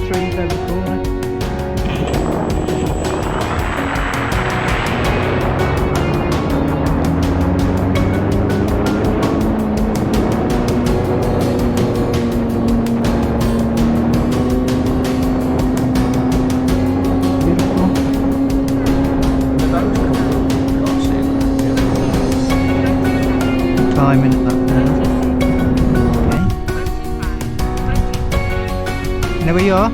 trees over the corner. Climbing at that now. Okay. You know where you are?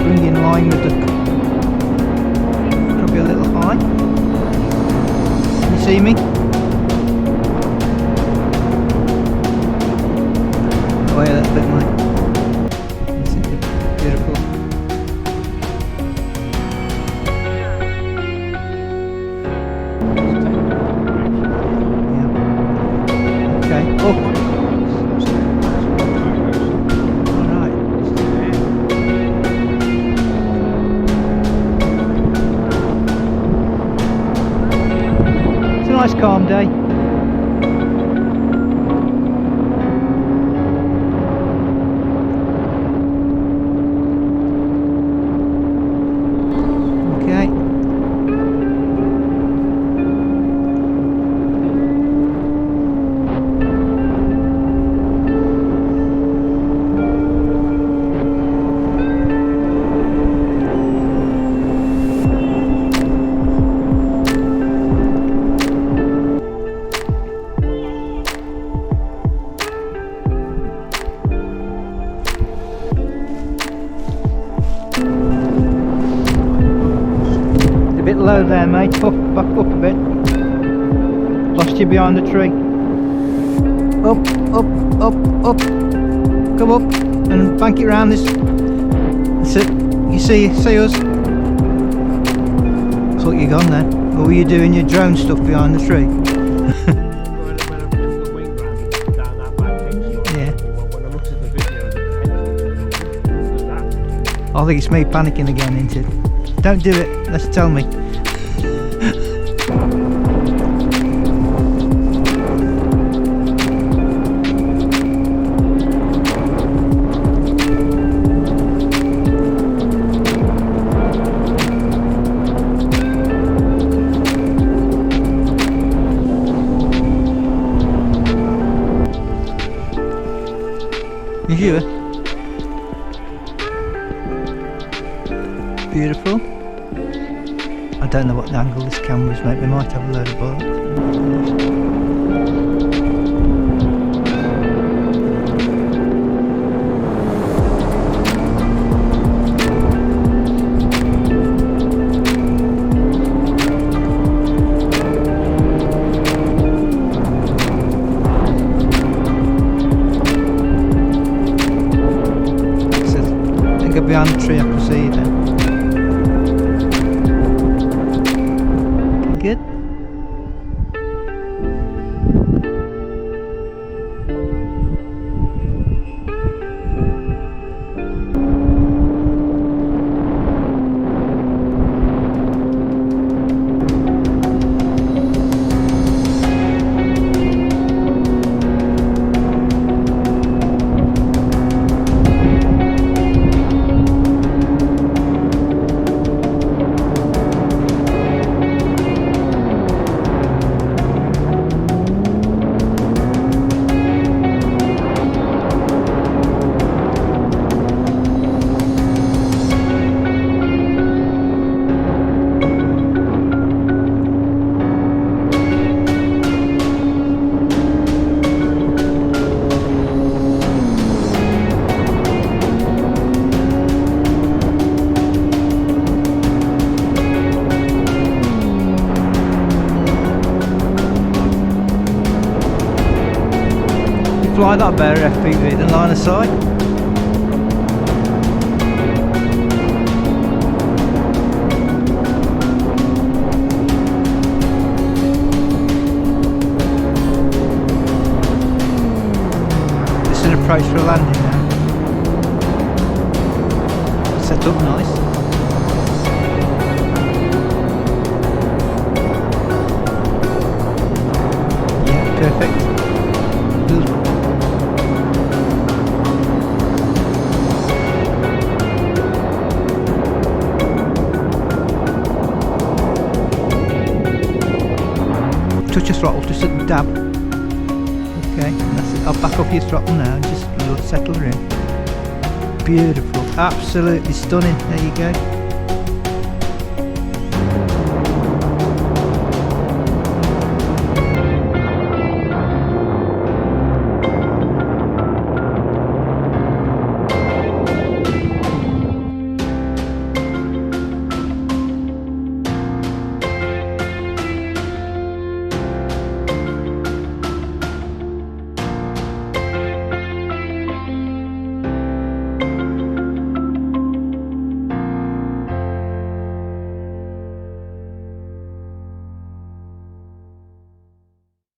Bring in line with the... Probably a little high. Can you see me? Oh yeah, that's a bit mate. Beautiful. Yeah. Okay. Oh. Alright. It's a nice calm day. Low there mate, back up a bit. Lost you behind the tree. Up, up, up, up. Come up and bank it round this. That's it. You see us? Thought you gone then. Or were you doing your drone stuff behind the tree? Yeah. I think it's me panicking again, isn't it? Don't do it, let's tell me. You sure? Beautiful. I don't know what the angle this camera's made. We might have a load of bugs. Behind the tree I can see you then. Good. Fly that better FPV than line of sight. This is an approach for a landing now. Set up nice. perfect. Touch your throttle, just a dab. Okay, that's it. I'll back up your throttle now and just settle her in. Beautiful, absolutely stunning. There you go.